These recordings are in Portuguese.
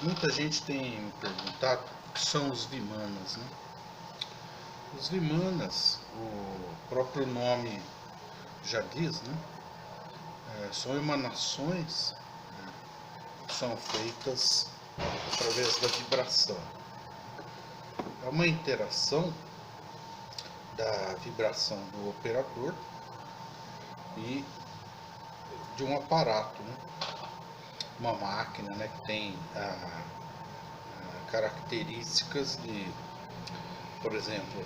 Muita gente tem me perguntado o que são os Vimanas, né? Os Vimanas, o próprio nome já diz, né? São emanações, né, que são feitas através da vibração. É uma interação da vibração do operador e de um aparato, né? Uma máquina, né, que tem características de, por exemplo,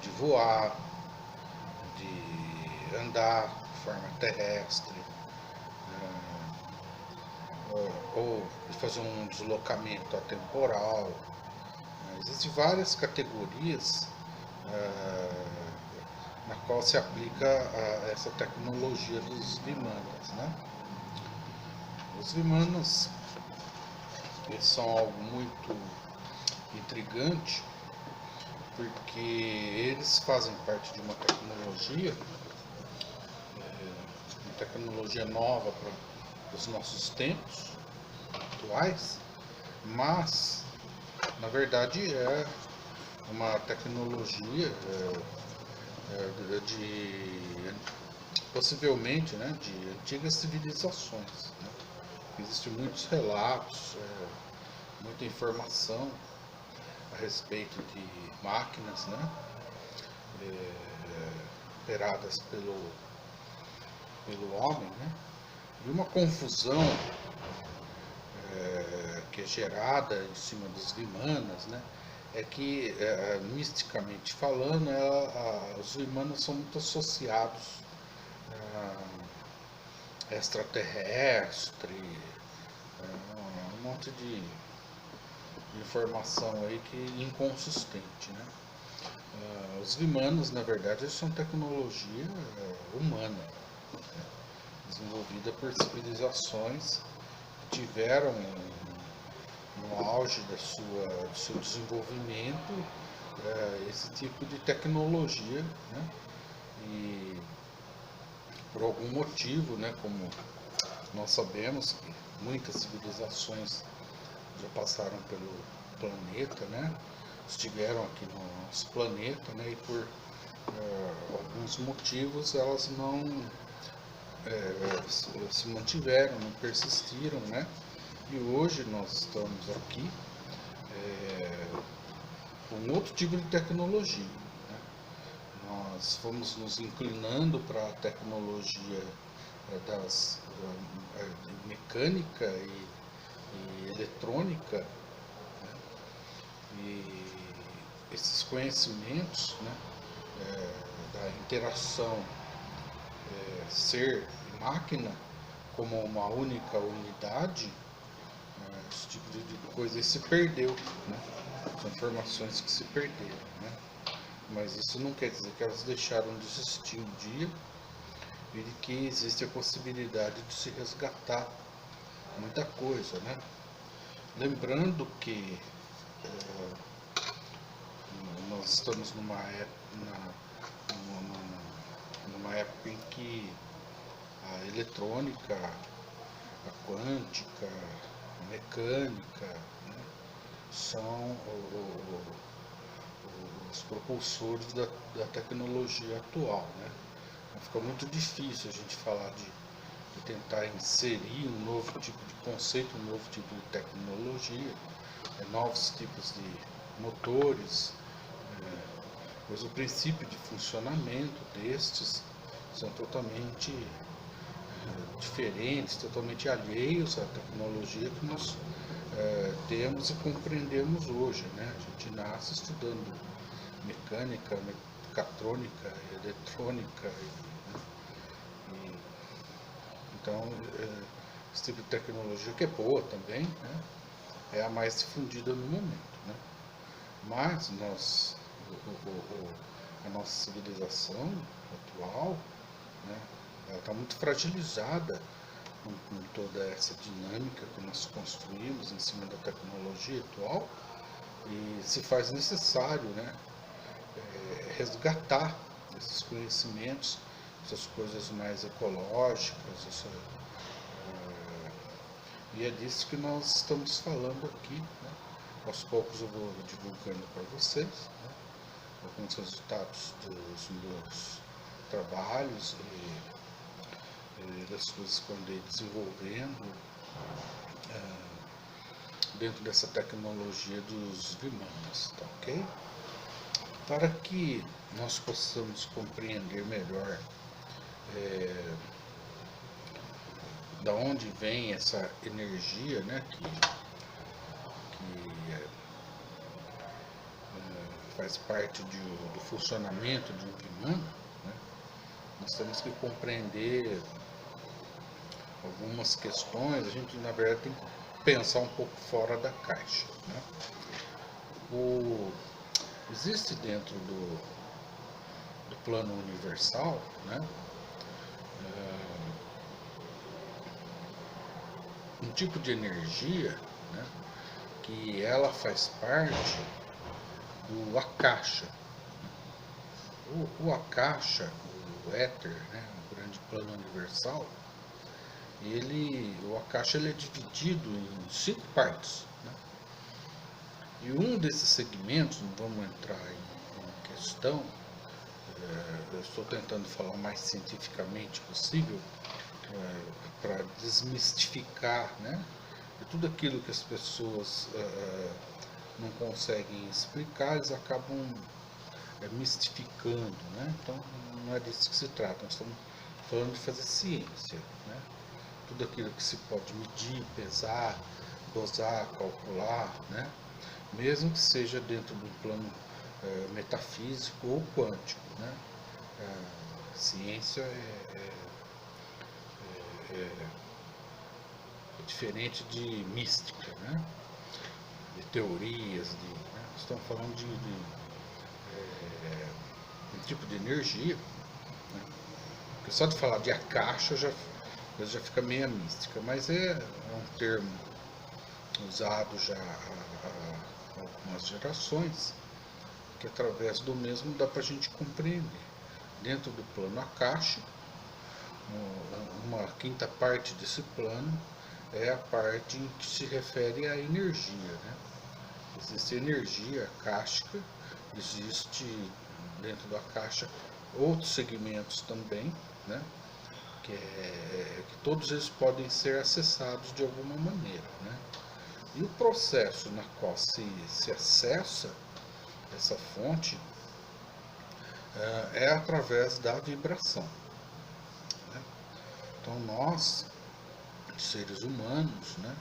de voar, de andar de forma terrestre, ou de fazer um deslocamento atemporal. Existem várias categorias na qual se aplica essa tecnologia dos Vimanas, né? Os Vimanas, eles são algo muito intrigante, porque eles fazem parte de uma tecnologia nova para os nossos tempos atuais, mas na verdade é uma tecnologia de possivelmente, né, de antigas civilizações, né? Existem muitos relatos, muita informação a respeito de máquinas, né, operadas pelo homem, né, e uma confusão que é gerada em cima dos Vimanas, né, é que, misticamente falando, os Vimanas são muito associados a extraterrestre, um monte de informação aí que inconsistente, né? Os Vimanas, na verdade, são tecnologia humana, né, desenvolvida por civilizações que tiveram no auge do seu desenvolvimento esse tipo de tecnologia, né? E por algum motivo, né, como nós sabemos que muitas civilizações já passaram pelo planeta, né, estiveram aqui no nosso planeta, né, e por alguns motivos elas não se mantiveram, não persistiram, né, e hoje nós estamos aqui com outro tipo de tecnologia, né? Nós fomos nos inclinando para a tecnologia de mecânica e eletrônica, né? E esses conhecimentos, né, da interação ser e máquina como uma única unidade, esse tipo de coisa se perdeu, né? São informações que se perderam, né? Mas isso não quer dizer que elas deixaram de existir um dia e de que existe a possibilidade de se resgatar muita coisa, né? Lembrando que nós estamos numa época em que a eletrônica, a quântica, a mecânica, né, são os propulsores da tecnologia atual, né? Fica muito difícil a gente falar de tentar inserir um novo tipo de conceito, um novo tipo de tecnologia, novos tipos de motores, pois o princípio de funcionamento destes são totalmente diferentes, totalmente alheios à tecnologia que nós temos e compreendemos hoje, né? A gente nasce estudando mecânica, mecatrônica, eletrônica, então esse tipo de tecnologia, que é boa também, né, é a mais difundida no momento, né? Mas a nossa civilização atual, né, ela está muito fragilizada com toda essa dinâmica que nós construímos em cima da tecnologia atual, e se faz necessário, né, resgatar esses conhecimentos, essas coisas mais ecológicas, E é disso que nós estamos falando aqui, né? Aos poucos eu vou divulgando para vocês, né, alguns resultados dos meus trabalhos e das coisas que eu andei desenvolvendo dentro dessa tecnologia dos Vimanas, tá ok? Para que nós possamos compreender melhor da onde vem essa energia, né, que faz parte do funcionamento de um Vimana, né, nós temos que compreender algumas questões. A gente, na verdade, tem que pensar um pouco fora da caixa, né? Existe dentro do plano universal, né, um tipo de energia, né, que ela faz parte do Akasha. O Akasha, o éter, né, o grande plano universal, o Akasha ele é dividido em 5 partes, né? E um desses segmentos, não vamos entrar em questão, eu estou tentando falar o mais cientificamente possível, para desmistificar, né, tudo aquilo que as pessoas não conseguem explicar, eles acabam mistificando, né? Então não é disso que se trata, nós estamos falando de fazer ciência, né? Tudo aquilo que se pode medir, pesar, dosar, calcular, né, mesmo que seja dentro de um plano metafísico ou quântico, né? Ciência é diferente de mística, né, de teorias, né? Estamos falando de um tipo de energia, né? Porque só de falar de Akasha já fica meio mística, mas é um termo usado já há algumas gerações, que através do mesmo dá para a gente compreender. Dentro do plano Akasha, uma quinta parte desse plano é a parte em que se refere à energia, né? Existe energia akáshica, existe dentro do Akasha outros segmentos também, né, que todos eles podem ser acessados de alguma maneira, né? E o processo na qual se acessa essa fonte é através da vibração, né? Então nós, seres humanos, né,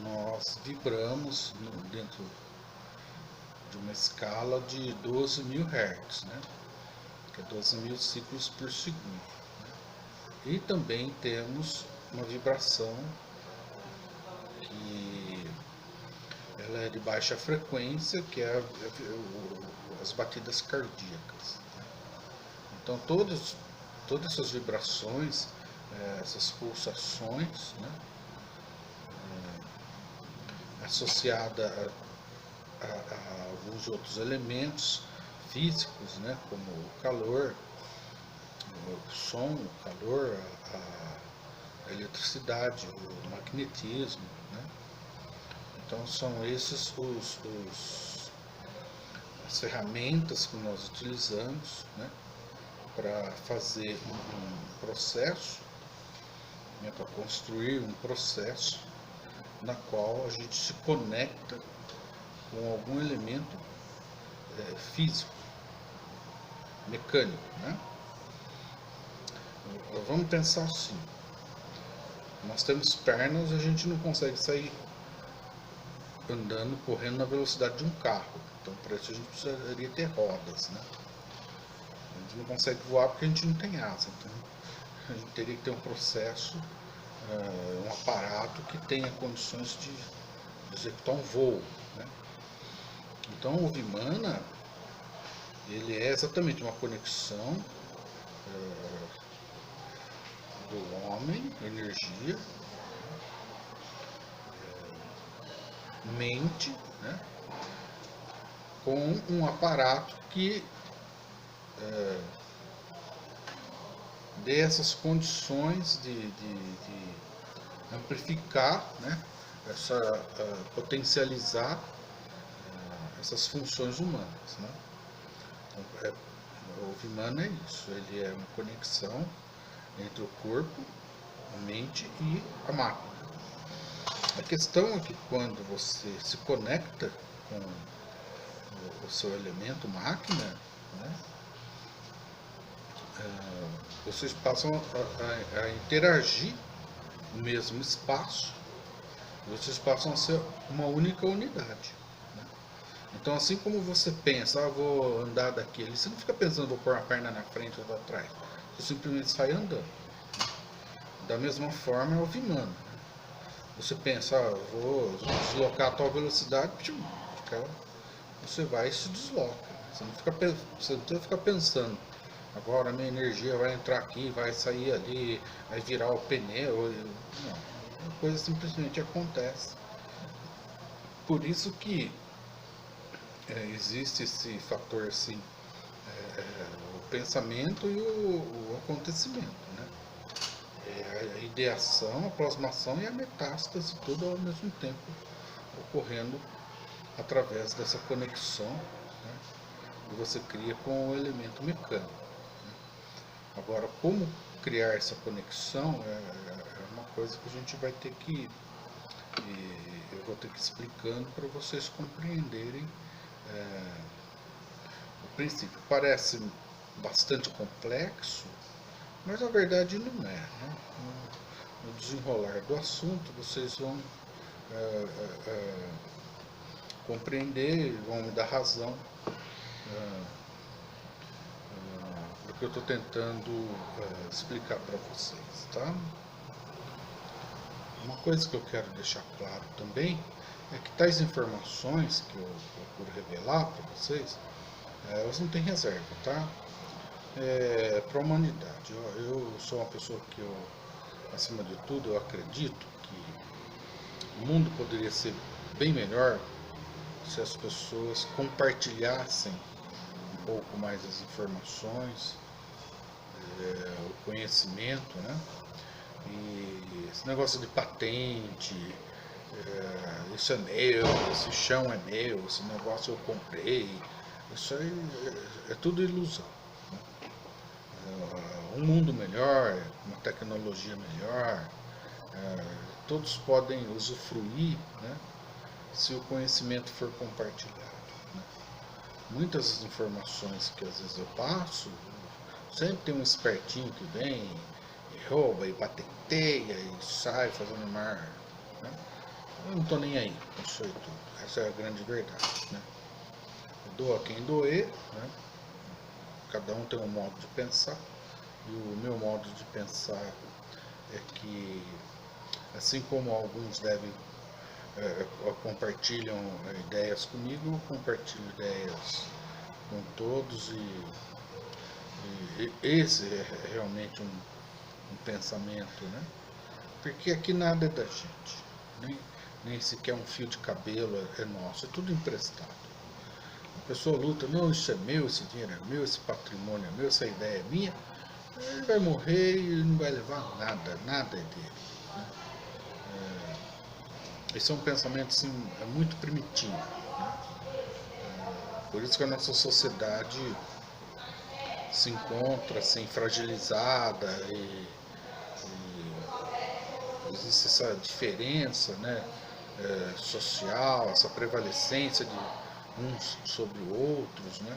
nós vibramos dentro de uma escala de 12.000 Hz, né, que é 12.000 ciclos por segundo, né? E também temos uma vibração que ela é de baixa frequência, que é as batidas cardíacas, né? Então todas essas vibrações, essas pulsações, né, associada a alguns outros elementos físicos, né, como o calor, o som, o calor, a eletricidade, o magnetismo, né? Então são esses as ferramentas que nós utilizamos, né, para fazer um processo, né, para construir um processo na qual a gente se conecta com algum elemento físico, mecânico, né? Vamos pensar assim: nós temos pernas, a gente não consegue sair andando, correndo na velocidade de um carro. Então, para isso a gente precisaria ter rodas, né? A gente não consegue voar porque a gente não tem asa. Então, a gente teria que ter um processo, um aparato que tenha condições de executar um voo, né? Então, o Vimana, ele é exatamente uma conexão do homem, energia, mente, né, com um aparato que dê essas condições amplificar, né, potencializar essas funções humanas, né? Então, o Vimana é isso, ele é uma conexão entre o corpo, a mente e a máquina. A questão é que quando você se conecta com o seu elemento máquina, né, vocês passam a interagir no mesmo espaço, vocês passam a ser uma única unidade. Né? Então, assim como você pensa, vou andar daqui, você não fica pensando, vou pôr uma perna na frente ou atrás, você simplesmente sai andando. Da mesma forma é o Vimana. Você pensa, vou deslocar a tal velocidade, você vai e se desloca. Você não precisa ficar pensando, agora a minha energia vai entrar aqui, vai sair ali, vai virar o pneu. Não, a coisa simplesmente acontece. Por isso que existe esse fator assim, o pensamento e o acontecimento, né? A ideação, a plasmação e a metástase, tudo ao mesmo tempo ocorrendo através dessa conexão, né, que você cria com o elemento mecânico. Né? Agora, como criar essa conexão é uma coisa que a gente vai ter que, eu vou ter que ir explicando para vocês compreenderem o princípio. Parece bastante complexo, mas na verdade não é. Né? No desenrolar do assunto, vocês vão compreender, vão me dar razão do que eu estou tentando explicar para vocês, tá? Uma coisa que eu quero deixar claro também é que tais informações que eu procuro revelar para vocês, elas não têm reserva, tá? Para a humanidade. Eu sou uma pessoa que acima de tudo, eu acredito que o mundo poderia ser bem melhor se as pessoas compartilhassem um pouco mais as informações, o conhecimento, né? E esse negócio de patente, isso é meu, esse chão é meu, esse negócio eu comprei, isso aí é tudo ilusão. Né? Um mundo melhor, uma tecnologia melhor, todos podem usufruir, né, se o conhecimento for compartilhado. Né? Muitas das informações que às vezes eu passo, sempre tem um espertinho que vem e rouba e patenteia e sai fazendo mar. Né? Eu não estou nem aí com isso aí tudo. Essa é a grande verdade. Né? Doa quem doer, né? Cada um tem um modo de pensar, e o meu modo de pensar é que, assim como alguns compartilham ideias comigo, eu compartilho ideias com todos, e esse é realmente um pensamento, né? Porque aqui nada é da gente, nem sequer um fio de cabelo é nosso, é tudo emprestado. A pessoa luta, não, isso é meu, esse dinheiro é meu, esse patrimônio é meu, essa ideia é minha, ele vai morrer e não vai levar nada, nada é dele. Né? Esse é um pensamento assim, muito primitivo. Né? Por isso que a nossa sociedade se encontra assim, fragilizada e existe essa diferença, né, social, essa prevalecência de uns sobre outros, né?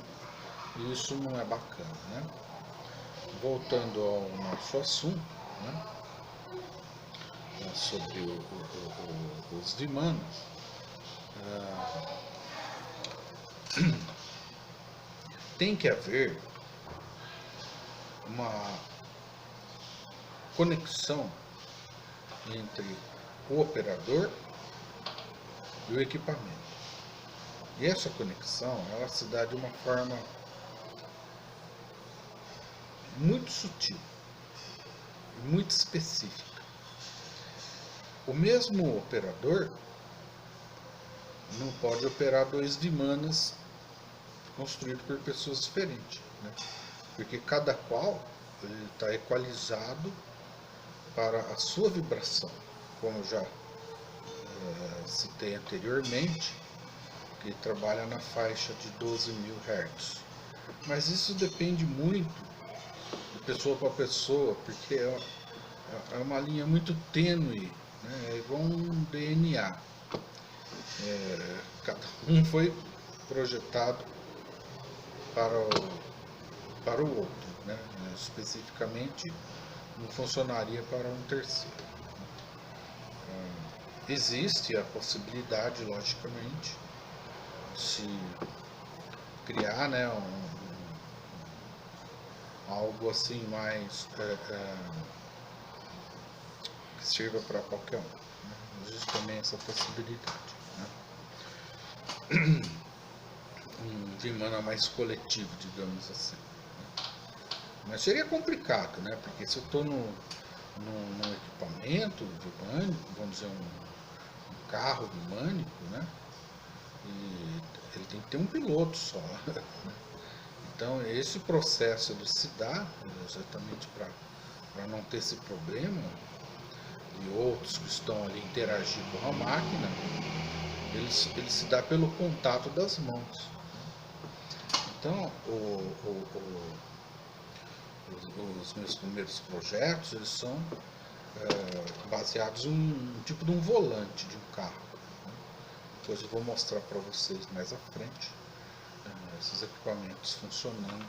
E isso não é bacana, né? Voltando ao nosso assunto, né, sobre os Vimanas, tem que haver uma conexão entre o operador e o equipamento. E essa conexão, ela se dá de uma forma muito sutil, muito específica. O mesmo operador não pode operar dois Vimanas construídos por pessoas diferentes, né? Porque cada qual está equalizado para a sua vibração. como eu já citei anteriormente, que trabalha na faixa de 12.000 Hz. Mas isso depende muito de pessoa para pessoa, porque é uma linha muito tênue, né? É igual um DNA. Cada um foi projetado para o outro, né? Especificamente não funcionaria para um terceiro. Existe a possibilidade, logicamente, de se criar, né, algo assim mais que sirva para qualquer um, né? Existe também essa possibilidade, né? Um Vimana mais coletivo, digamos assim, né? Mas seria complicado, né? Porque se eu estou num equipamento vimânico, vamos dizer um carro vimânico, né? E ele tem que ter um piloto só, né? Então esse processo ele se dá exatamente para não ter esse problema e outros que estão ali interagindo com a máquina, ele se dá pelo contato das mãos. Então os meus primeiros projetos eles são baseados em um tipo de um volante de um carro, né? Depois eu vou mostrar para vocês mais à frente esses equipamentos funcionando.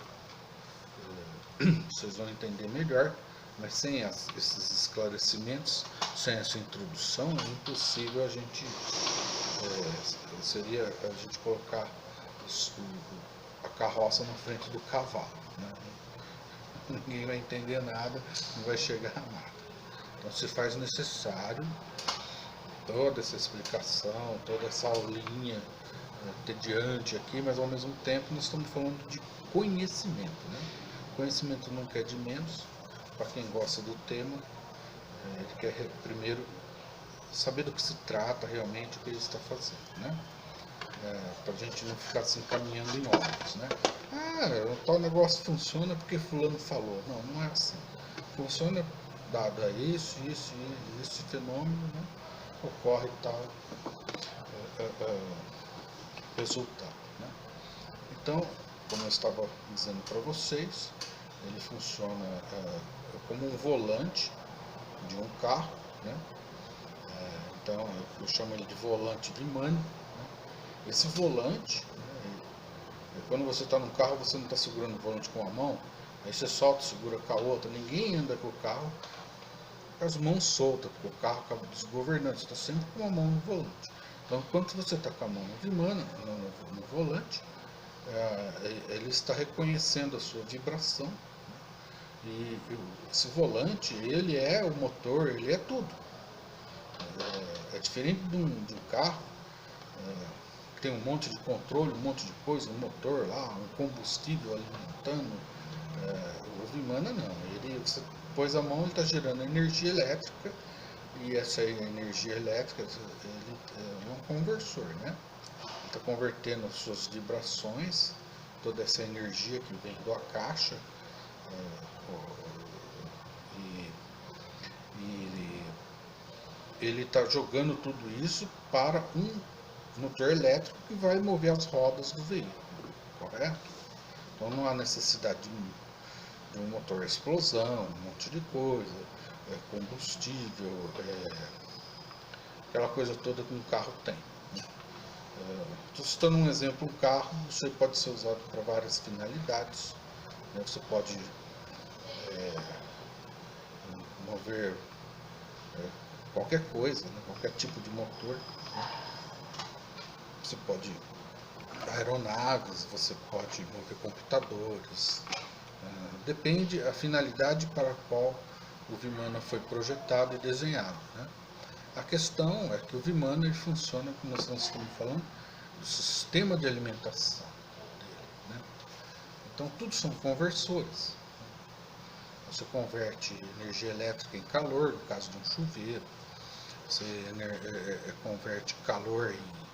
Vocês vão entender melhor, mas sem esses esclarecimentos, sem essa introdução, é impossível a gente colocar a carroça na frente do cavalo, né? Ninguém vai entender nada, não vai chegar a nada. Então se faz necessário toda essa explicação, toda essa aulinha tediante aqui, mas ao mesmo tempo nós estamos falando de conhecimento, né? Conhecimento nunca é de menos. Para quem gosta do tema, ele quer primeiro saber do que se trata realmente, o que ele está fazendo, né? Para a gente não ficar se encaminhando em óbitos, né? O tal negócio funciona porque fulano falou. Não, não é assim. Funciona dado a esse fenômeno, né? Ocorre tal resultado, né? Então, como eu estava dizendo para vocês, ele funciona como um volante de um carro, né? Então eu chamo ele de volante vimânico, né? Esse volante, né, quando você está no carro, você não está segurando o volante com a mão, aí você solta, segura com a outra. Ninguém anda com o carro com as mãos soltas, porque o carro acaba desgovernando, você está sempre com a mão no volante. Então, enquanto você está com a mão no vimana, no volante, ele está reconhecendo a sua vibração, né? E esse volante, ele é o motor, ele é tudo. É diferente de um carro, que tem um monte de controle, um monte de coisa, um motor lá, um combustível alimentando. O Vimana não, você pôs a mão, ele está gerando energia elétrica, e essa energia elétrica ele é um conversor, né? Ele está convertendo as suas vibrações, toda essa energia que vem da caixa, e ele está jogando tudo isso para um motor elétrico que vai mover as rodas do veículo, correto? Então não há necessidade de um motor a explosão, um monte de coisa, combustível, aquela coisa toda que um carro tem, né? Estou citando um exemplo, um carro você pode ser usado para várias finalidades, né? Você pode mover qualquer coisa, né? Qualquer tipo de motor, né? Você pode aeronaves, você pode mover computadores, depende da finalidade para a qual o Vimana foi projetado e desenhado, né? A questão é que o Vimana ele funciona, como nós estamos falando, do sistema de alimentação dele, né? Então tudo são conversores. Você converte energia elétrica em calor, no caso de um chuveiro. Você converte calor em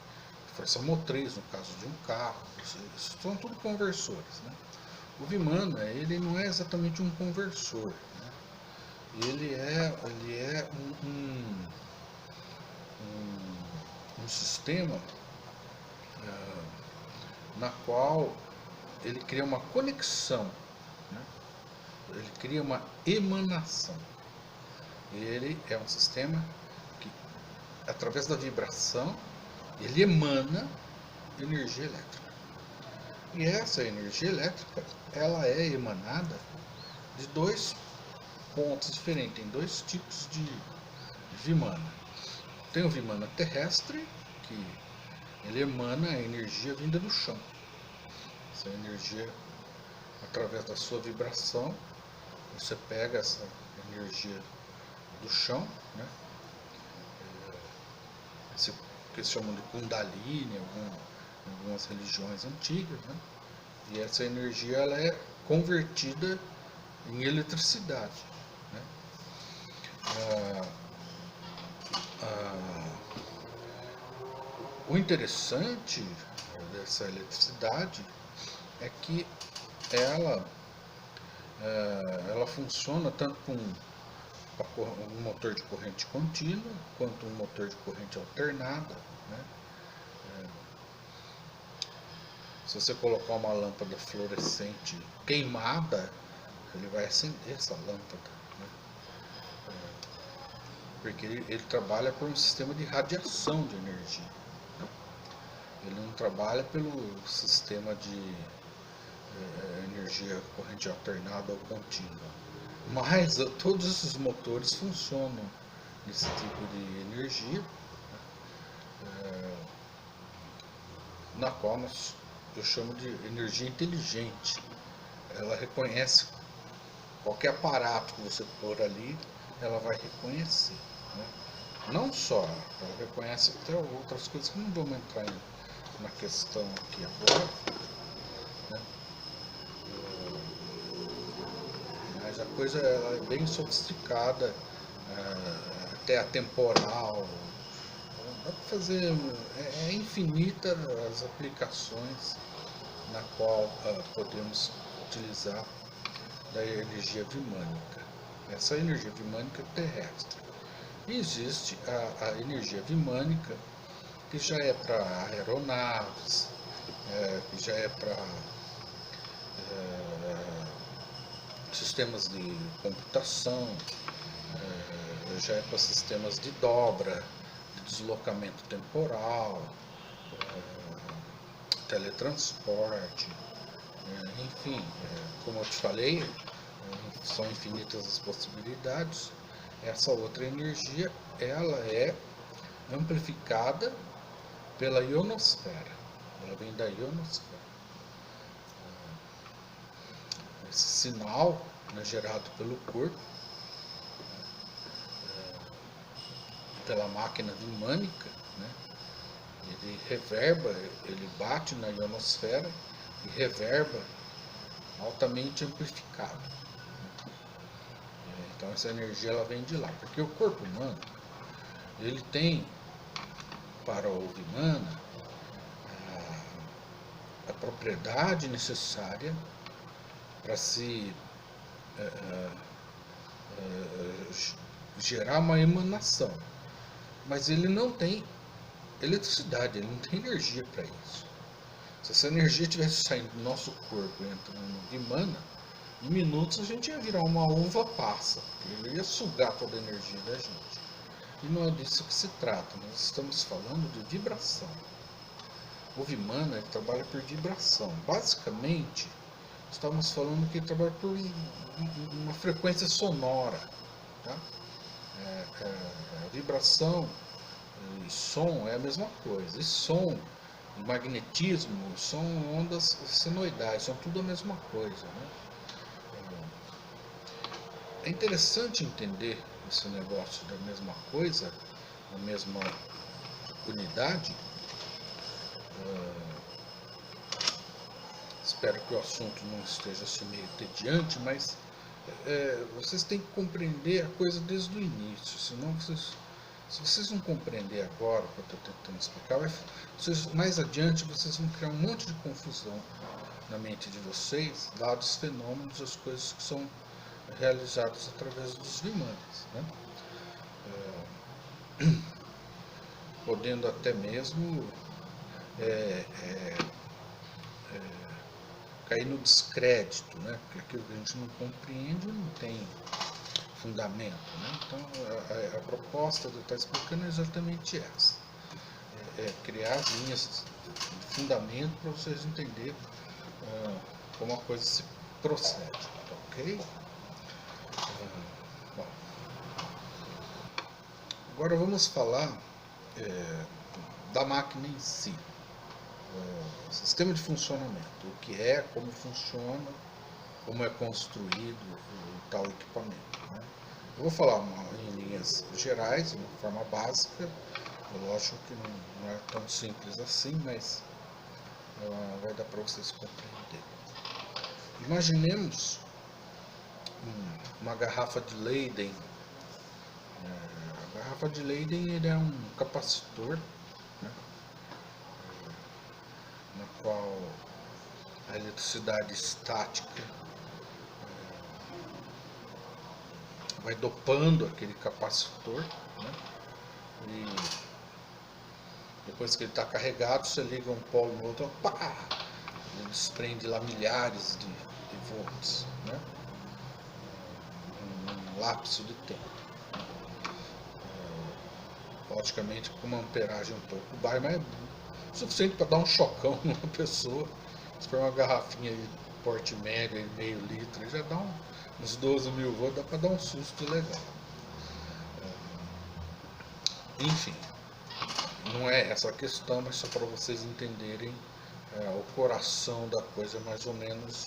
força motriz, no caso de um carro. São tudo conversores, né? O Vimana, ele não é exatamente um conversor, né? Ele é um sistema na qual ele cria uma conexão, né? Ele cria uma emanação. Ele é um sistema que, através da vibração, ele emana energia elétrica. E essa energia elétrica, ela é emanada de dois pontos diferentes, tem dois tipos de Vimana. Tem o Vimana terrestre, que ele emana a energia vinda do chão. Essa energia, através da sua vibração, você pega essa energia do chão, né? Esse que eles chamam de Kundalini, algumas religiões antigas, né? E essa energia ela é convertida em eletricidade, né? O interessante dessa eletricidade é que ela funciona tanto com um motor de corrente contínua quanto um motor de corrente alternada, né? Se você colocar uma lâmpada fluorescente queimada, ele vai acender essa lâmpada, né? Porque ele trabalha por um sistema de radiação de energia, né? Ele não trabalha pelo sistema de energia corrente alternada ou contínua. Mas todos esses motores funcionam nesse tipo de energia, na qual eu chamo de energia inteligente. Ela reconhece qualquer aparato que você pôr ali, ela vai reconhecer, né? Não só, ela reconhece até outras coisas que não vamos entrar na questão aqui agora, né? Mas a coisa ela é bem sofisticada, até atemporal. Dá para fazer, é infinita as aplicações na qual podemos utilizar da energia vimânica. Essa energia vimânica terrestre. E existe a energia vimânica que já é para aeronaves, que já é para sistemas de computação, já é para sistemas de dobra, de deslocamento temporal, teletransporte, enfim, como eu te falei, são infinitas as possibilidades. Essa outra energia, ela é amplificada pela ionosfera, ela vem da ionosfera. Esse sinal, né, gerado pelo corpo, pela máquina vimânica, né, ele reverba, ele bate na ionosfera e reverba altamente amplificado. Então essa energia ela vem de lá, porque o corpo humano ele tem para o Vimana a propriedade necessária para se gerar uma emanação, mas ele não tem eletricidade, ele não tem energia para isso. Se essa energia estivesse saindo do nosso corpo e entrando no Vimana, em minutos a gente ia virar uma uva passa, ele ia sugar toda a energia da gente. E não é disso que se trata, nós estamos falando de vibração. O Vimana ele trabalha por vibração. Basicamente, estamos falando que ele trabalha por uma frequência sonora. Tá? Vibração e som é a mesma coisa. E som, magnetismo, são ondas senoidais, são tudo a mesma coisa. Né? É interessante entender esse negócio da mesma coisa, da mesma unidade. Espero que o assunto não esteja assim meio tediante, mas vocês têm que compreender a coisa desde o início, senão se vocês não compreender agora o que eu estou tentando explicar, mais adiante vocês vão criar um monte de confusão na mente de vocês, dados os fenômenos, as coisas que são realizadas através dos Vimanas, né? podendo até mesmo cair no descrédito, né? Porque aquilo que a gente não compreende não tem fundamento, né? Então a proposta de estar explicando é exatamente essa, criar as linhas de fundamento para vocês entenderem como a coisa se procede, tá ok? Bom, agora vamos falar da máquina em si, sistema de funcionamento, o que é, como funciona, como é construído o tal equipamento, né? Eu vou falar em linhas gerais, de uma forma básica. Lógico que não é tão simples assim, mas vai dar para vocês compreenderem. Imaginemos uma garrafa de Leyden. A garrafa de Leyden ele é um capacitor, né, na qual a eletricidade estática vai dopando aquele capacitor, né, e depois que ele está carregado, você liga um polo no outro, pá, ele desprende lá milhares de volts, né, num lapso de tempo. Logicamente com uma amperagem um pouco baixa, mas é suficiente para dar um chocão numa pessoa. Se for uma garrafinha de porte médio, meio litro, já dá uns 12 mil volts, dá para dar um susto legal. Enfim, não é essa a questão, mas só para vocês entenderem o coração da coisa, mais ou menos.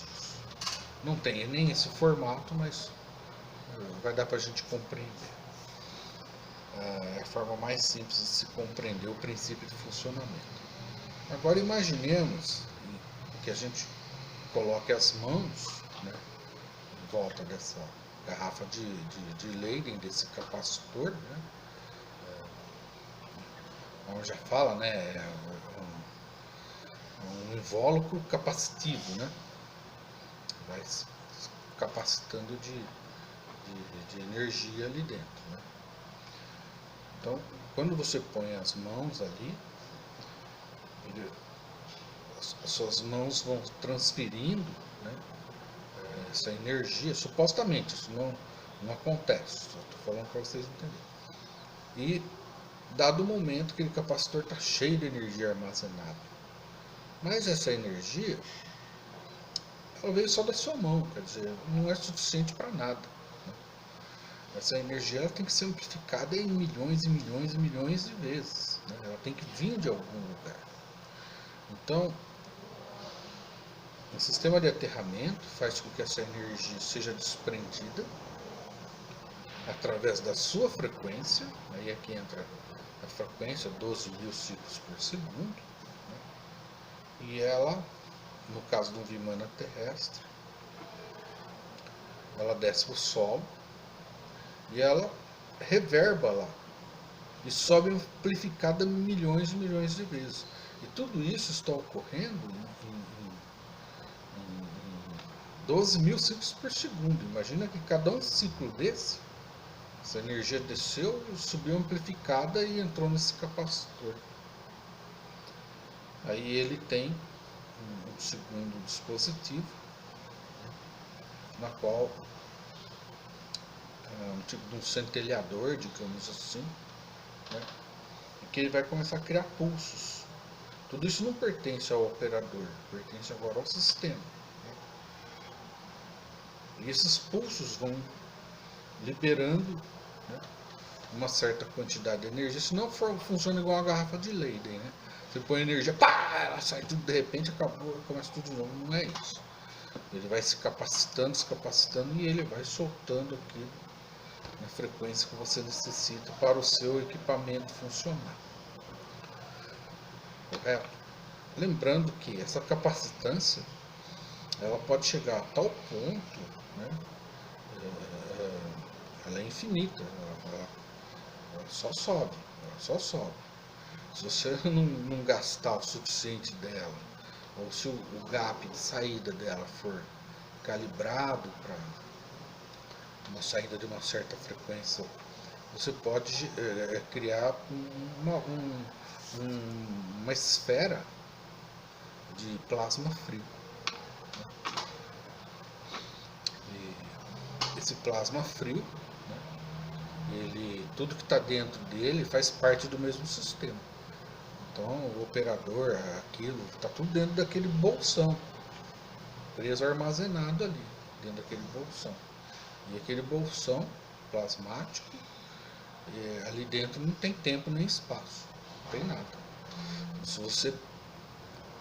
Não tem nem esse formato, mas vai dar para a gente compreender. É a forma mais simples de se compreender o princípio de funcionamento. Agora imaginemos que a gente coloque as mãos, né, em volta dessa garrafa de Leyden, desse capacitor, né, como já fala, né, é um invólucro capacitivo, né, vai capacitando de energia ali dentro, né. Então, quando você põe as mãos ali, as suas mãos vão transferindo, né, essa energia, supostamente, isso não acontece, só estou falando para vocês entenderem. E, dado o momento, aquele capacitor está cheio de energia armazenada. Mas essa energia, ela veio só da sua mão, quer dizer, não é suficiente para nada. Essa energia ela tem que ser amplificada em milhões e milhões e milhões de vezes, né? Ela tem que vir de algum lugar. Então, o sistema de aterramento faz com que essa energia seja desprendida através da sua frequência, aí é que entra a frequência, 12 mil ciclos por segundo, né? E ela, no caso de um Vimana terrestre, ela desce para o solo e ela reverba lá e sobe amplificada milhões e milhões de vezes. E tudo isso está ocorrendo em 12 mil ciclos por segundo. Imagina que cada um ciclo desse, essa energia desceu, subiu amplificada e entrou nesse capacitor. Aí ele tem um segundo dispositivo, na qual é um tipo de um centelhador, digamos assim, né, e que ele vai começar a criar pulsos. Tudo isso não pertence ao operador, pertence agora ao sistema. E esses pulsos vão liberando, né, uma certa quantidade de energia, senão funciona igual uma garrafa de Leyden, né? Você põe energia, pá, ela sai tudo de repente, acabou, começa tudo de novo. Não é isso. Ele vai se capacitando e ele vai soltando aquilo na frequência que você necessita para o seu equipamento funcionar. Correto? Lembrando que essa capacitância ela pode chegar a tal ponto, né, ela é infinita, ela só sobe, ela só sobe. Se você não gastar o suficiente dela, ou se o gap de saída dela for calibrado para uma saída de uma certa frequência você pode criar uma esfera de plasma frio. E esse plasma frio, tudo que está dentro dele faz parte do mesmo sistema. Então o operador, aquilo, está tudo dentro daquele bolsão, preso, armazenado ali, dentro daquele bolsão. E aquele bolsão plasmático, ali dentro não tem tempo nem espaço, não tem nada. Se você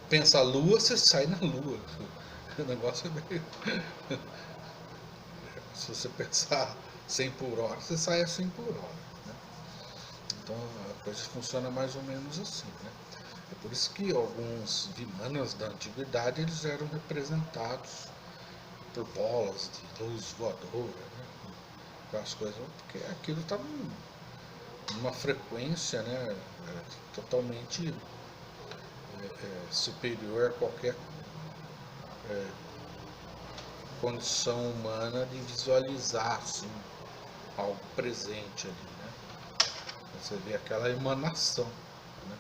pensa a lua, você sai na lua. O negócio é meio... Se você pensar 100 por hora, você sai a 100 por hora. Né? Então a coisa funciona mais ou menos assim. Né? É por isso que alguns vimanas da antiguidade eles eram representados por bolas de luz voadora, né? Aquelas coisas, porque aquilo está numa frequência, né, totalmente superior a qualquer condição humana de visualizar assim, algo presente ali, né? Você vê aquela emanação, né?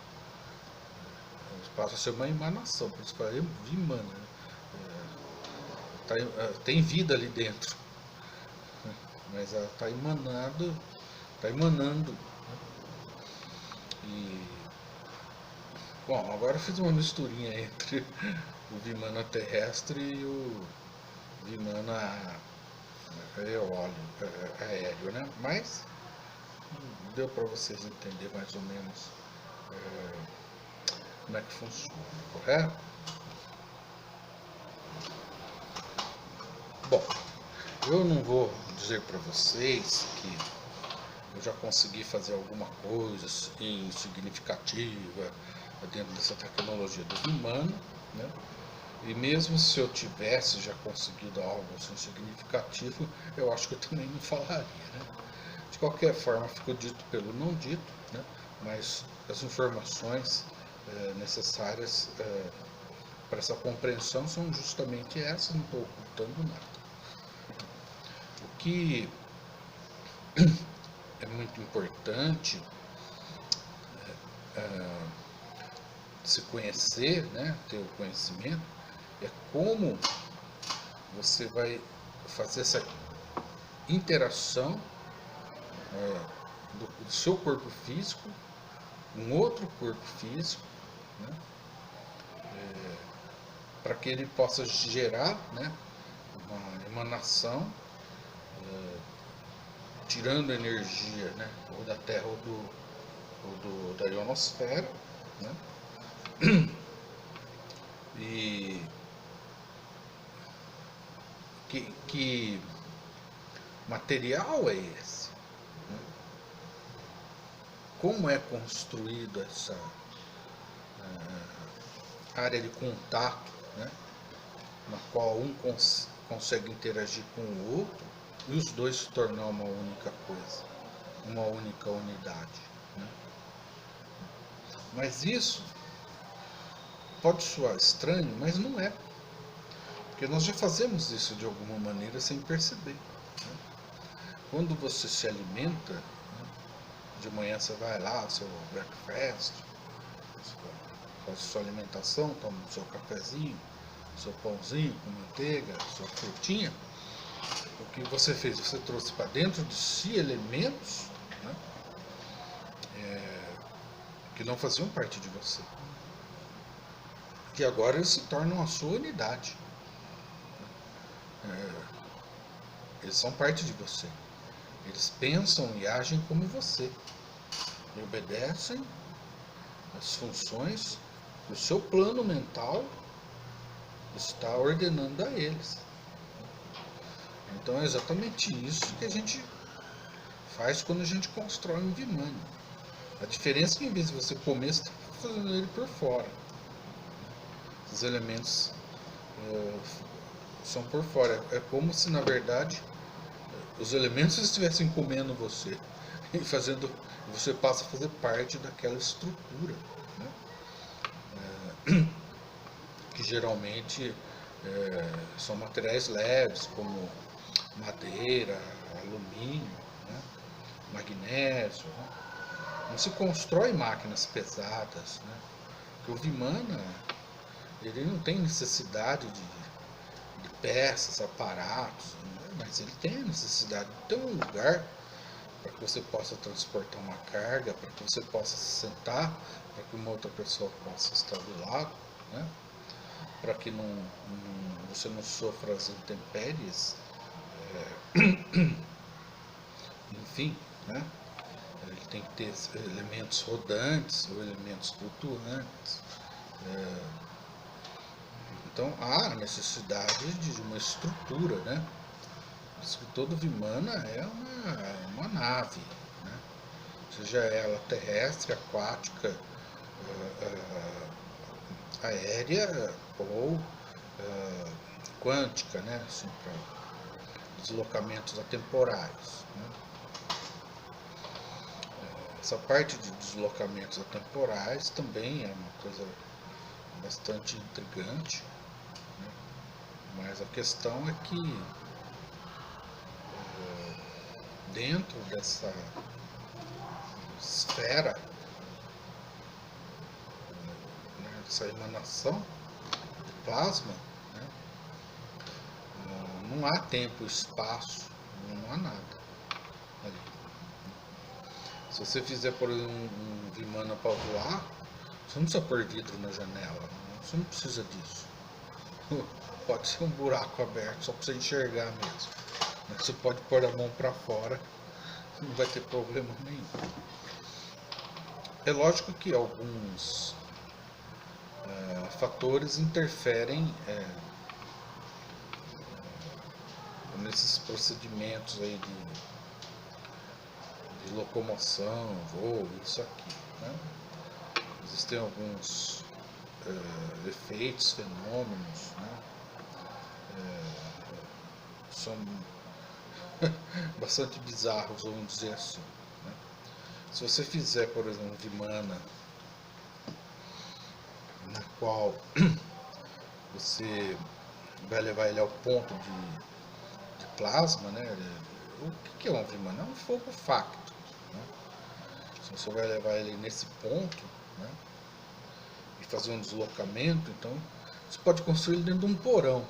Passa a ser uma emanação, por isso que ela emana, né? Tem vida ali dentro, né? Mas ela está emanando, né? E bom, agora eu fiz uma misturinha entre o Vimana terrestre e o Vimana aéreo, né? Mas deu para vocês entenderem mais ou menos como é que funciona, correto? Bom, eu não vou dizer para vocês que eu já consegui fazer alguma coisa assim, significativa dentro dessa tecnologia do Vimana, né? E mesmo se eu tivesse já conseguido algo assim significativo, eu acho que eu também não falaria, né? De qualquer forma, ficou dito pelo não dito, né? Mas as informações necessárias para essa compreensão são justamente essas, não estou ocultando nada. O que é muito importante se conhecer, né? Ter o conhecimento, é como você vai fazer essa interação do seu corpo físico com outro corpo físico, né? Para que ele possa gerar, né, uma emanação, tirando energia, né, ou da Terra ou da ionosfera, né? E que material é esse? Né? Como é construída essa área de contato, né? Na qual um consegue interagir com o outro e os dois se tornar uma única coisa, uma única unidade, né? Mas isso pode soar estranho, mas não é, porque nós já fazemos isso de alguma maneira sem perceber, né? Quando você se alimenta, né, de manhã você vai lá, seu breakfast, faz sua alimentação, toma o seu cafezinho, seu pãozinho com manteiga, sua frutinha. O que você fez? Você trouxe para dentro de si elementos, né, que não faziam parte de você, que agora eles se tornam a sua unidade. Eles são parte de você. Eles pensam e agem como você. E obedecem as funções que o seu plano mental está ordenando a eles. Então é exatamente isso que a gente faz quando a gente constrói um Vimana. A diferença é que em vez de você comer, você está fazendo ele por fora. Os elementos são por fora. É como se na verdade os elementos estivessem comendo você e você passa a fazer parte daquela estrutura, né? Que geralmente são materiais leves como madeira, alumínio, né? magnésio, né? Não se constrói máquinas pesadas, né? Porque o Vimana, ele não tem necessidade de peças, aparatos, né? Mas ele tem a necessidade de ter um lugar para que você possa transportar uma carga, para que você possa se sentar, para que uma outra pessoa possa estar do lado, né? Para que você não sofra as intempéries, enfim, né? Ele tem que ter elementos rodantes ou elementos flutuantes. Então há a necessidade de uma estrutura, né? Por isso que todo Vimana é uma nave, né? Seja ela terrestre, aquática, aérea ou quântica, né? Assim, para deslocamentos atemporais, né? Essa parte de deslocamentos atemporais também é uma coisa bastante intrigante, né? Mas a questão é que dentro dessa esfera, né, dessa emanação de plasma, né, não há tempo, espaço, não há nada ali. Se você fizer, por exemplo, um Vimana para voar, você não precisa pôr vidro na janela, você não precisa disso. Pode ser um buraco aberto, só para você enxergar mesmo. Mas você pode pôr a mão para fora, não vai ter problema nenhum. É lógico que alguns fatores interferem nesses procedimentos aí de locomoção, voo, isso aqui, né? Existem alguns efeitos, fenômenos, né? São bastante bizarros, vamos dizer assim, né? Se você fizer, por exemplo, um Vimana na qual você vai levar ele ao ponto de plasma, né? O que é um Vimana? É um fogo facto, né? Se você vai levar ele nesse ponto, né, e fazer um deslocamento, então você pode construir ele dentro de um porão,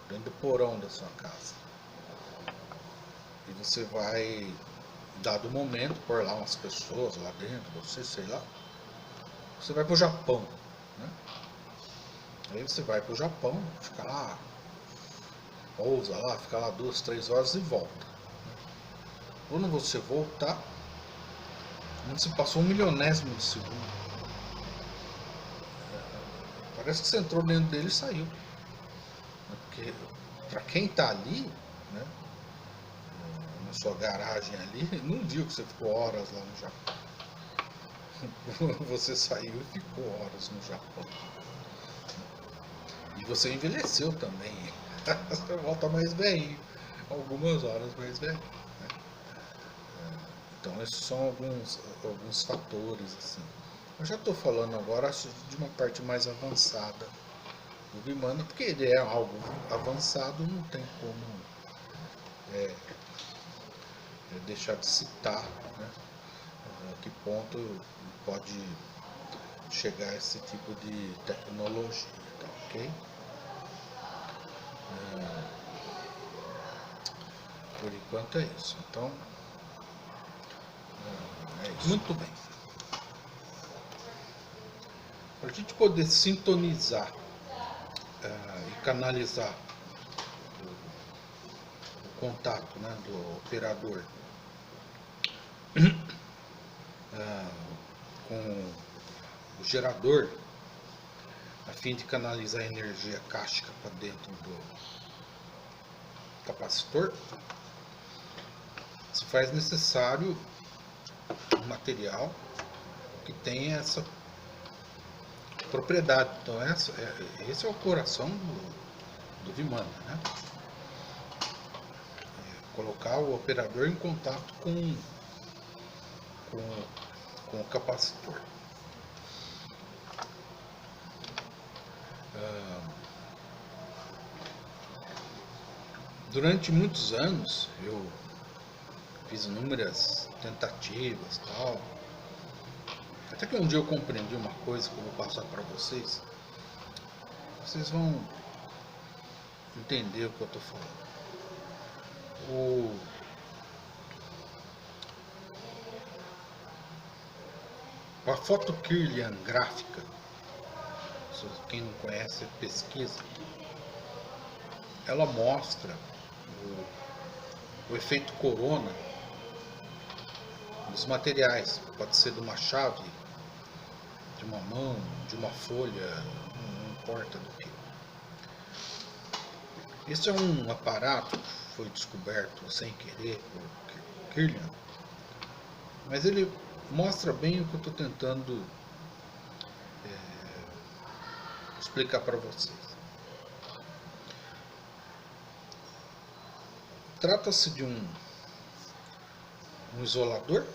dentro do porão da sua casa. E você vai, dado o momento, pôr lá umas pessoas lá dentro, você, sei lá, você vai pro Japão, né? Aí você vai pro Japão, fica lá, pousa lá, fica lá 2, 3 horas e volta. Quando você voltar, não se passou 1 milionésimo de segundo. Parece que você entrou dentro dele e saiu. Porque para quem está ali, né, na sua garagem ali, não viu que você ficou horas lá no Japão. Você saiu e ficou horas no Japão. E você envelheceu também. Você volta mais velho, algumas horas mais velho, né? Então esses são alguns fatores assim. Eu já estou falando agora de uma parte mais avançada do Vimana, porque ele é algo avançado, não tem como deixar de citar, né, a que ponto pode chegar esse tipo de tecnologia, tá ok? Por enquanto é isso. Então, é isso. Muito bem. Para a gente poder sintonizar e canalizar o contato, né, do operador com o gerador, a fim de canalizar a energia cástica para dentro do capacitor, se faz necessário um material que tenha essa propriedade. Então esse é o coração do Vimana, né? Colocar o operador em contato com o capacitor. Durante muitos anos eu fiz inúmeras tentativas, tal. Até que um dia eu compreendi uma coisa que eu vou passar para vocês. Vocês vão entender o que eu estou falando. A foto Kirlian gráfica, quem não conhece, pesquisa. Ela mostra o efeito corona dos materiais. Pode ser de uma chave, de uma mão, de uma folha, não importa do que. Esse é um aparato que foi descoberto sem querer por Kirlian, mas ele mostra bem o que eu estou tentando explicar para vocês. Trata-se de um isolador,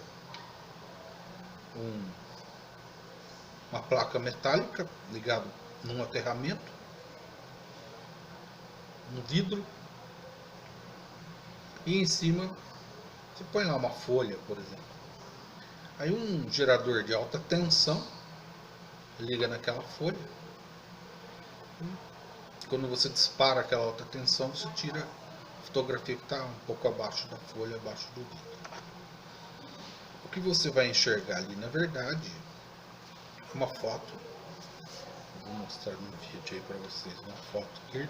uma placa metálica ligada num aterramento, um vidro, e em cima você põe lá uma folha, por exemplo. Aí um gerador de alta tensão liga naquela folha. Quando você dispara aquela alta tensão, você tira a fotografia que está um pouco abaixo da folha, abaixo do vidro. O que você vai enxergar ali, na verdade, é uma foto. Vou mostrar no vídeo aí para vocês uma foto aqui.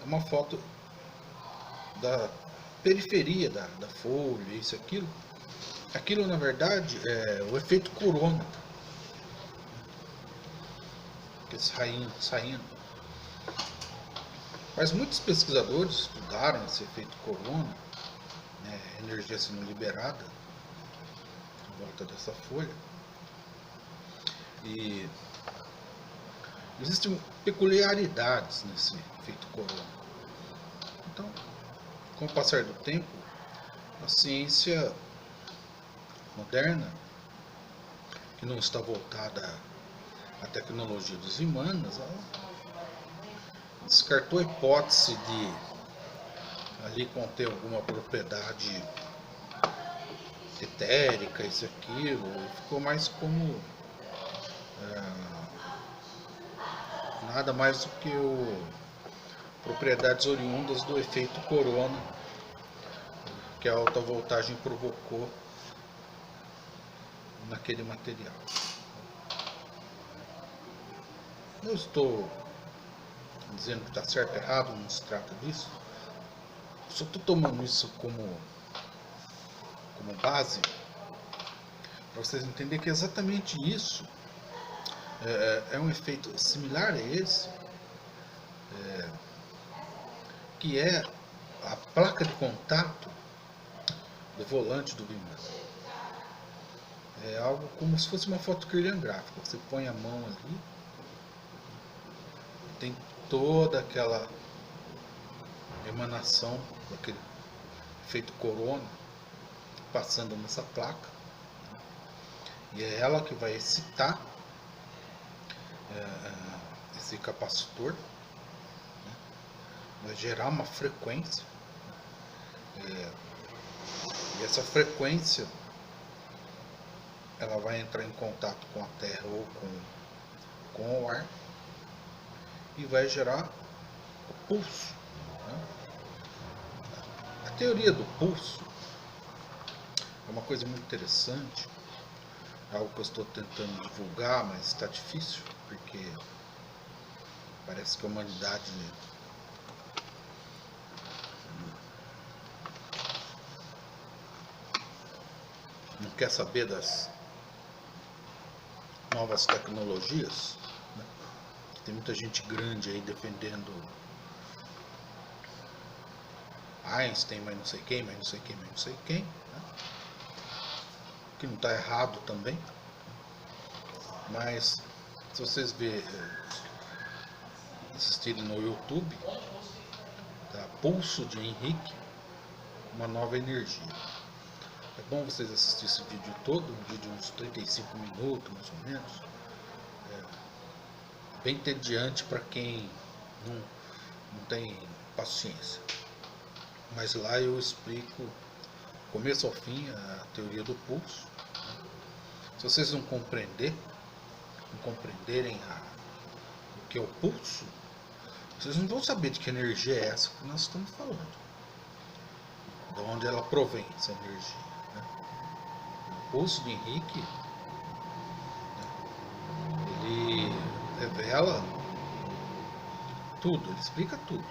É uma foto da periferia da folha, isso e aquilo. Aquilo, na verdade, é o efeito corona. Saindo. Mas muitos pesquisadores estudaram esse efeito corona, né, energia sendo liberada em volta dessa folha. E existem peculiaridades nesse efeito corona. Então, com o passar do tempo, a ciência moderna, que não está voltada à tecnologia dos humanos, ela descartou a hipótese de ali conter alguma propriedade etérica, isso e aquilo, ficou mais como nada mais do que propriedades oriundas do efeito corona que a alta voltagem provocou naquele material. Não estou dizendo que está certo ou errado, não se trata disso. Só estou tomando isso como base para vocês entenderem que exatamente isso é um efeito similar a esse, que é a placa de contato do volante do bimã. É algo como se fosse uma foto Kirlian gráfica. Você põe a mão ali, tem toda aquela emanação daquele efeito corona passando nessa placa, e é ela que vai excitar esse capacitor, né? Vai gerar uma frequência, e essa frequência ela vai entrar em contato com a Terra ou com o ar e vai gerar o pulso, né? A teoria do pulso é uma coisa muito interessante, é algo que eu estou tentando divulgar, mas está difícil, porque parece que a humanidade não quer saber das novas tecnologias, né? Tem muita gente grande aí defendendo Einstein, mas não sei quem, mas não sei quem, mas não sei quem, né? Que não está errado também. Mas se vocês assistirem no YouTube, tá? Pulso de Henrique, uma nova energia. É bom vocês assistirem esse vídeo todo, um vídeo de uns 35 minutos mais ou menos. Bem entediante para quem não tem paciência. mas lá eu explico começo ao fim a teoria do pulso. Se vocês não compreenderem o que é o pulso, vocês não vão saber de que energia é essa que nós estamos falando, de onde ela provém, essa energia, né? O pulso de Henrique, né, ele revela tudo, ele explica tudo,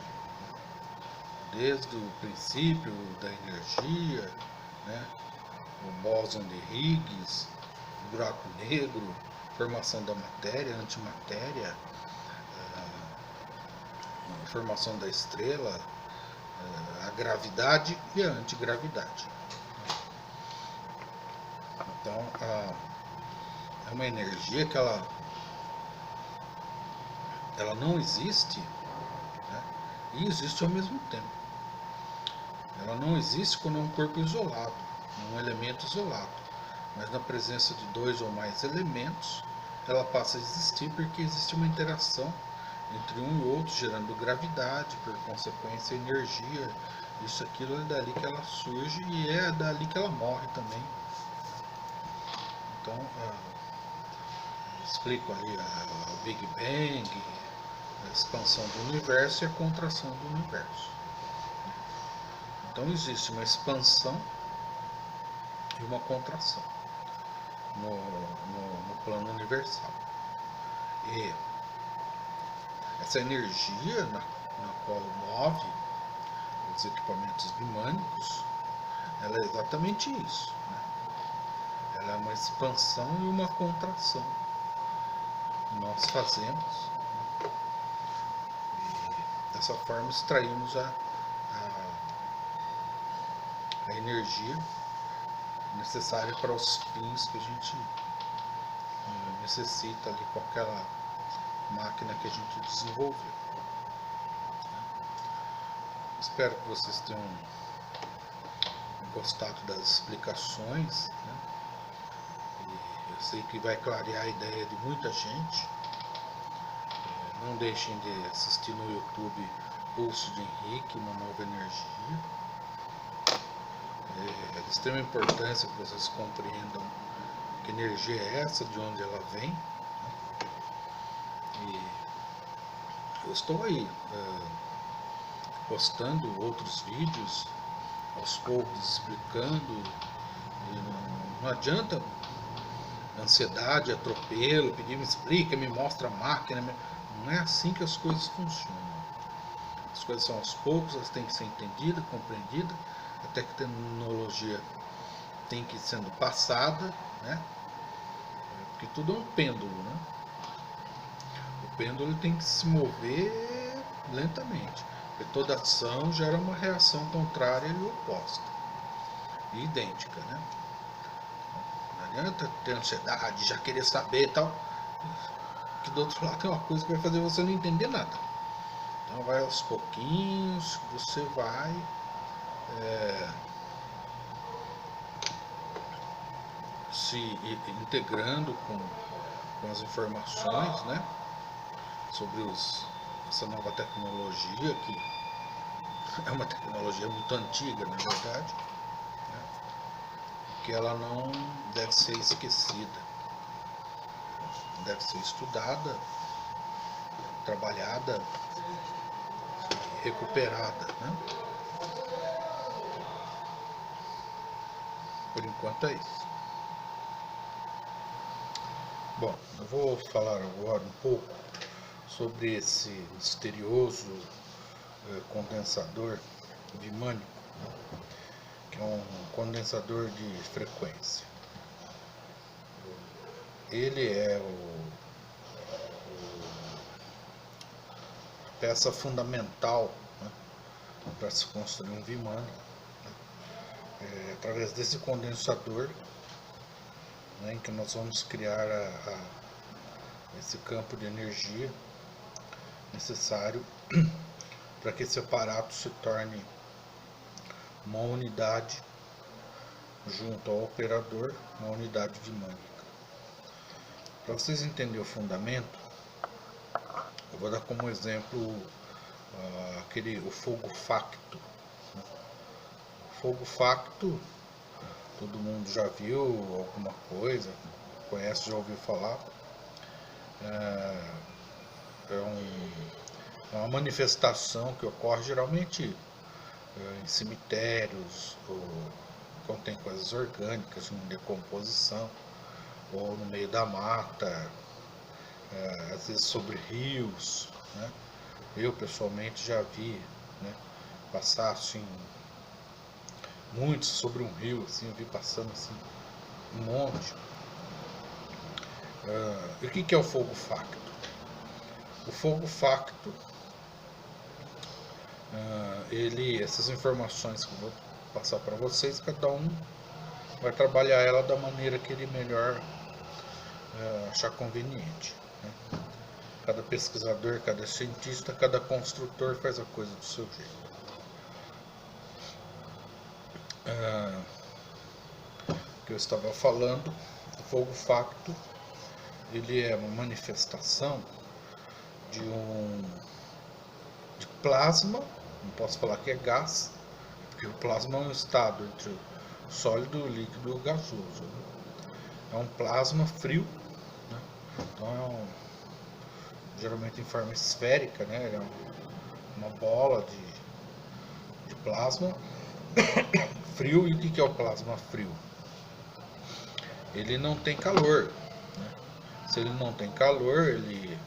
desde o princípio da energia, né, o bóson de Higgs, o buraco negro, formação da matéria, antimatéria, a formação da estrela, a gravidade e a antigravidade. Então, é uma energia que ela não existe, né, e existe ao mesmo tempo. Ela não existe quando é um corpo isolado, um elemento isolado, mas na presença de dois ou mais elementos, ela passa a existir porque existe uma interação entre um e outro, gerando gravidade, por consequência energia. Isso, aquilo, é dali que ela surge e é dali que ela morre também. Então, explico ali o Big Bang, a expansão do universo e a contração do universo. Então existe uma expansão e uma contração no plano universal. E essa energia na qual move os equipamentos bimânicos, ela é exatamente isso, né? Ela é uma expansão e uma contração que nós fazemos, e dessa forma extraímos a energia necessária para os fins que a gente necessita ali com aquela máquina que a gente desenvolveu. Espero que vocês tenham gostado das explicações, né? E eu sei que vai clarear a ideia de muita gente. Não deixem de assistir no YouTube Pulso de Henrique, uma nova energia. É de extrema importância que vocês compreendam que energia é essa, de onde ela vem, né? E eu estou aí postando outros vídeos aos poucos, explicando. E não adianta ansiedade, atropelo, pedir me explica, me mostra a máquina. Não é assim que as coisas funcionam. As coisas são aos poucos, elas têm que ser entendidas, compreendidas, até que a tecnologia tem que ir sendo passada, né? Porque tudo é um pêndulo, né? O pêndulo tem que se mover lentamente, porque toda ação gera uma reação contrária e oposta, e idêntica, né? Não adianta ter ansiedade, já querer saber e tal, que do outro lado tem uma coisa que vai fazer você não entender nada. Então vai aos pouquinhos, você vai se integrando com as informações, né, sobre essa nova tecnologia, que é uma tecnologia muito antiga, na verdade, né, que ela não deve ser esquecida, deve ser estudada, trabalhada e recuperada, né? Por enquanto é isso. Bom, eu vou falar agora um pouco sobre esse misterioso condensador bimânico, que é um condensador de frequência. Ele é a peça fundamental, né, para se construir um bimânico. Através desse condensador, né, em que nós vamos criar esse campo de energia necessário para que esse aparato se torne uma unidade junto ao operador, uma unidade bimânica. Para vocês entenderem o fundamento, eu vou dar como exemplo o fogo facto, né? fogo facto, todo mundo já viu alguma coisa, conhece, já ouviu falar. É uma manifestação que ocorre geralmente em cemitérios, ou quando tem coisas orgânicas em decomposição, ou no meio da mata, às vezes sobre rios, né? Eu pessoalmente já vi, né, passar assim muitos sobre um rio, assim, eu vi passando assim um monte. E o que é o fogo facto? O fogo facto, essas informações que eu vou passar para vocês, cada um vai trabalhar ela da maneira que ele melhor achar conveniente, né? Cada pesquisador, cada cientista, cada construtor faz a coisa do seu jeito. Que eu estava falando, o fogo facto, ele é uma manifestação de plasma, não posso falar que é gás, porque o plasma é um estado entre o sólido, o líquido e o gasoso, né? É um plasma frio, né? Então geralmente em forma esférica, né? Ele é uma bola de plasma frio. E o que é o plasma frio? Ele não tem calor, né? Se ele não tem calor, ele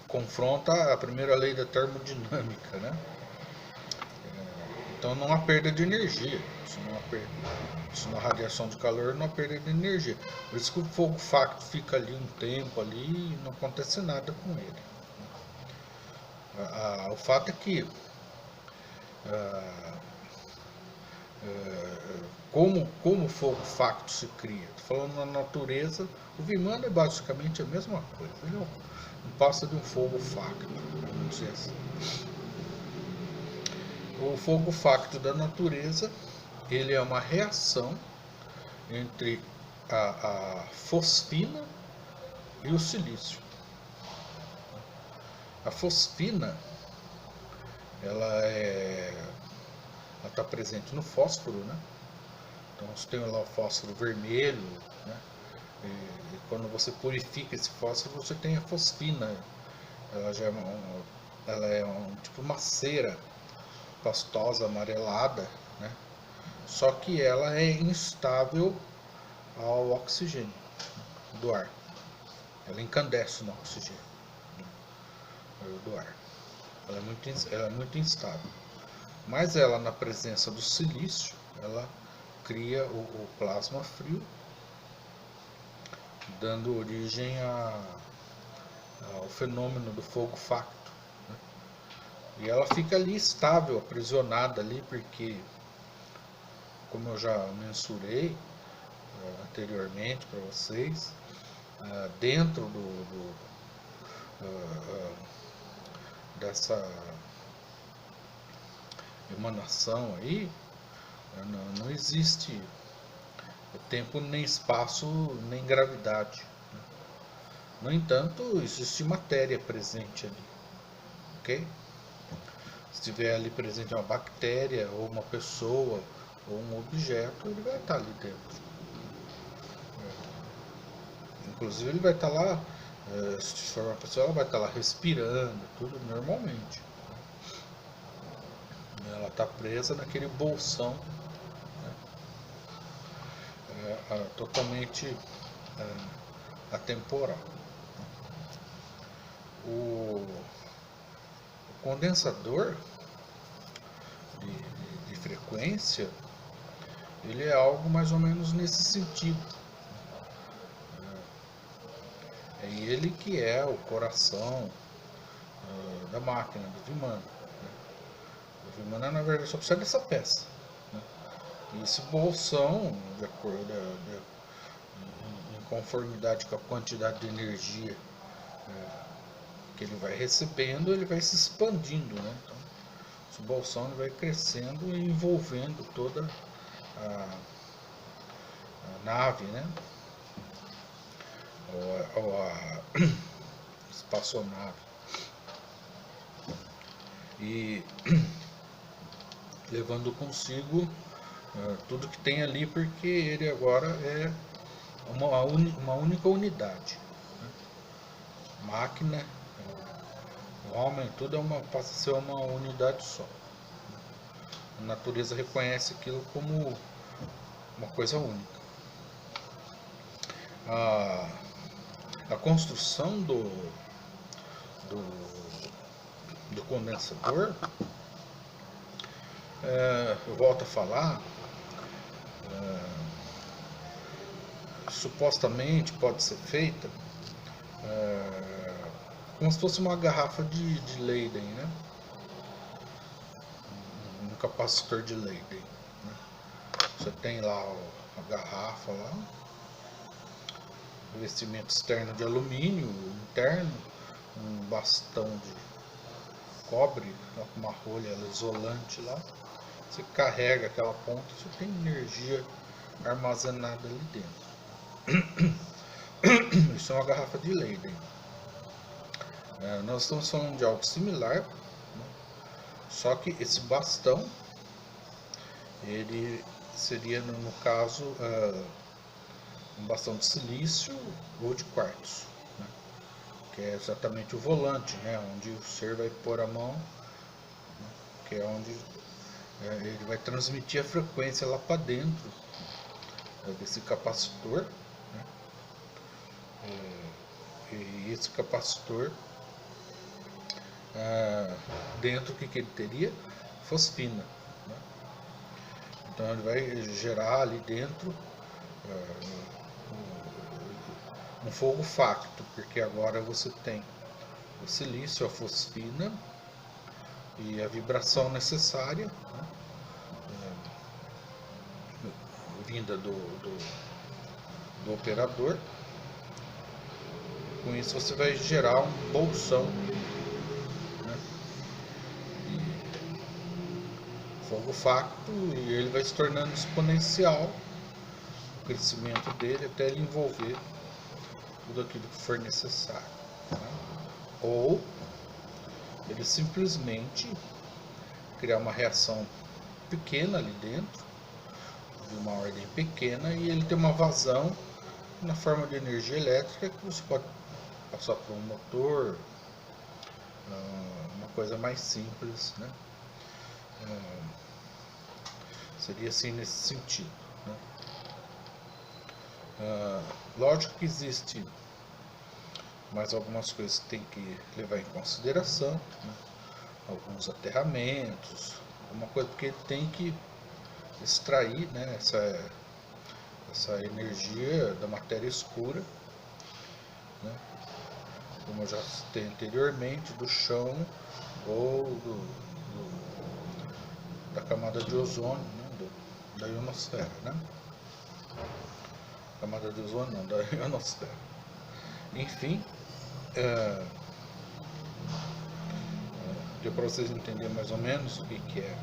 confronta a primeira lei da termodinâmica, né? Então não há perda de energia. Se não há radiação de calor, não há perda de energia. Por isso que o fogo facto fica ali um tempo ali e não acontece nada com ele. O fato é que como o fogo facto se cria? Estou falando na natureza, o Vimana é basicamente a mesma coisa. Ele não passa de um fogo facto, vamos dizer assim. O fogo facto da natureza, ele é uma reação entre a fosfina e o silício. A fosfina, ela está presente no fósforo, né? Então você tem lá o fósforo vermelho, né? E quando você purifica esse fósforo, você tem a fosfina. Ela já é tipo uma cera pastosa, amarelada, né? Só que ela é instável ao oxigênio do ar. Ela encandece no oxigênio do ar. Ela é muito instável. Mas ela, na presença do silício, ela cria o plasma frio, dando origem ao fenômeno do fogo facto, né? E ela fica ali estável, aprisionada ali, porque, como eu já mensurei anteriormente para vocês, dentro dessa emanação aí, não existe tempo, nem espaço, nem gravidade. No entanto, existe matéria presente ali, ok? Se tiver ali presente uma bactéria, ou uma pessoa, ou um objeto, ele vai estar ali dentro. Inclusive ele vai estar lá, se for uma pessoa, ela vai estar lá respirando, tudo normalmente. Ela está presa naquele bolsão, né, totalmente atemporal. O condensador de frequência, ele é algo mais ou menos nesse sentido. É ele que é o coração da máquina, do Vimana. O Vimana, na verdade, só precisa dessa peça, né? E esse bolsão, de acordo em conformidade com a quantidade de energia que ele vai recebendo, ele vai se expandindo, né? Então, esse bolsão vai crescendo e envolvendo toda a nave, né? Ou a espaçonave. e levando consigo tudo que tem ali, porque ele agora é uma única unidade, né? Máquina, homem, tudo passa a ser uma unidade só. A natureza reconhece aquilo como uma coisa única. A construção do condensador, eu volto a falar, supostamente pode ser feita como se fosse uma garrafa de Leyden, né? Um capacitor de Leyden, né? Você tem lá a garrafa lá, revestimento externo de alumínio, interno, um bastão de cobre, uma rolha isolante lá. Você carrega aquela ponta, você tem energia armazenada ali dentro. Isso é uma garrafa de Leyden. Nós estamos falando de algo similar, né? Só que esse bastão, ele seria no caso um bastão de silício ou de quartzo, né? Que é exatamente o volante, né? Onde o ser vai pôr a mão, né? Que é onde ele vai transmitir a frequência lá para dentro desse capacitor, né? E esse capacitor, dentro, o que ele teria? Fosfina, né? Então ele vai gerar ali dentro um fogo facto, porque agora você tem o silício, a fosfina e a vibração necessária, né? Vinda do operador. Com isso você vai gerar um bolsão, né? Fogo facto, e ele vai se tornando exponencial o crescimento dele até ele envolver tudo aquilo que for necessário, né? Ou ele simplesmente criar uma reação pequena ali dentro, de uma ordem pequena, e ele tem uma vazão na forma de energia elétrica que você pode passar por um motor, uma coisa mais simples, né? Seria assim nesse sentido, né? Lógico que existe mais algumas coisas que tem que levar em consideração, né? Alguns aterramentos, alguma coisa, porque ele tem que extrair, né, essa energia da matéria escura, né? Como eu já citei anteriormente, do chão ou da camada de ozônio, né? Da ionosfera, né? Camada de ozônio não, da ionosfera. Enfim, deu para vocês entenderem mais ou menos o que é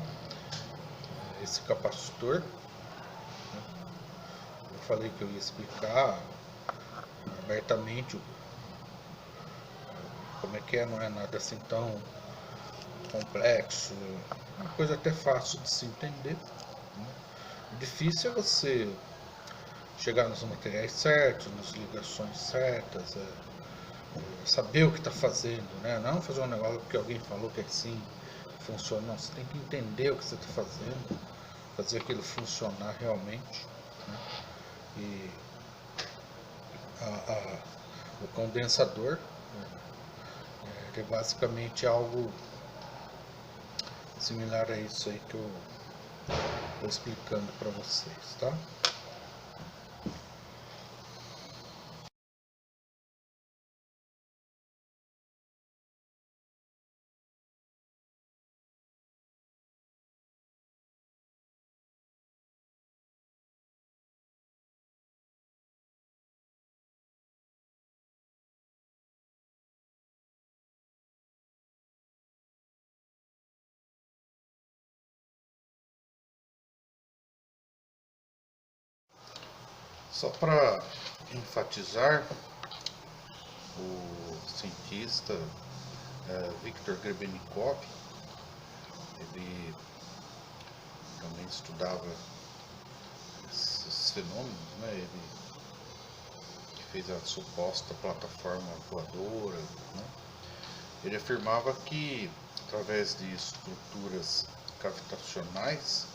esse capacitor, né? Eu falei que eu ia explicar abertamente como é que é, não é nada assim tão complexo, uma coisa até fácil de se entender, né? O difícil é você chegar nos materiais certos, nas ligações certas, saber o que está fazendo, né? Não fazer um negócio porque alguém falou que é assim, funciona. Não, você tem que entender o que você está fazendo, fazer aquilo funcionar realmente, né? E o condensador, é basicamente algo similar a isso aí que eu estou explicando para vocês, tá? Só para enfatizar, o cientista Viktor Grebennikov, Ele também estudava esses fenômenos, né? Ele fez a suposta plataforma voadora, né? Ele afirmava que através de estruturas gravitacionais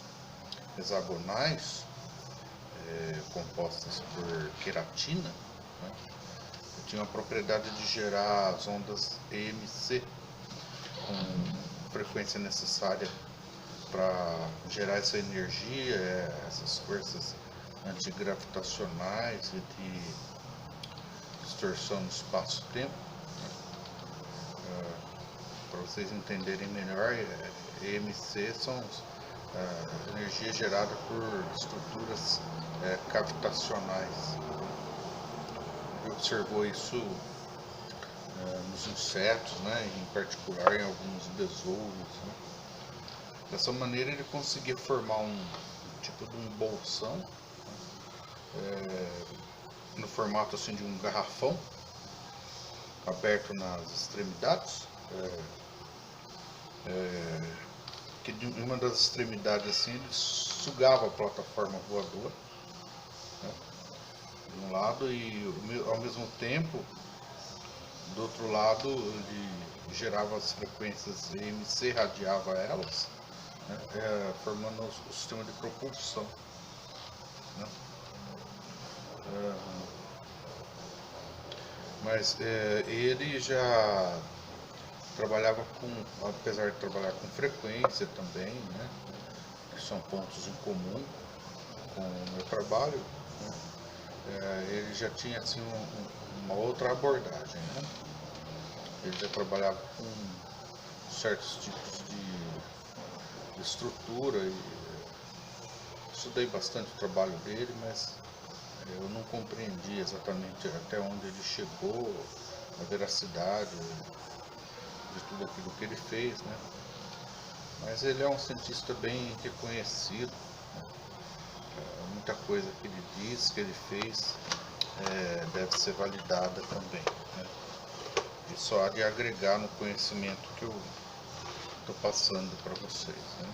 hexagonais compostas por queratina, né? Tinha a propriedade de gerar as ondas EMC com frequência necessária para gerar essa energia, essas forças antigravitacionais e de distorção no espaço-tempo. Para vocês entenderem melhor, EMC são energia gerada por estruturas cavitacionais. Ele observou isso nos insetos, né, em particular em alguns besouros, né. Dessa maneira ele conseguia formar um tipo de um bolsão, no formato assim de um garrafão aberto nas extremidades, que de uma das extremidades assim ele sugava a plataforma voadora, né, de um lado, e ao mesmo tempo do outro lado ele gerava as frequências EMC, radiava elas, né, formando o sistema de propulsão, né. Mas ele já trabalhava com, apesar de trabalhar com frequência também, né, que são pontos em comum com o meu trabalho, né, ele já tinha assim uma outra abordagem, né. Ele já trabalhava com certos tipos de estrutura, e estudei bastante o trabalho dele, mas eu não compreendi exatamente até onde ele chegou, a veracidade de tudo aquilo que ele fez, né? Mas ele é um cientista bem reconhecido, né? Muita coisa que ele diz, que ele fez, deve ser validada também, né? E só há de agregar no conhecimento que eu estou passando para vocês, né?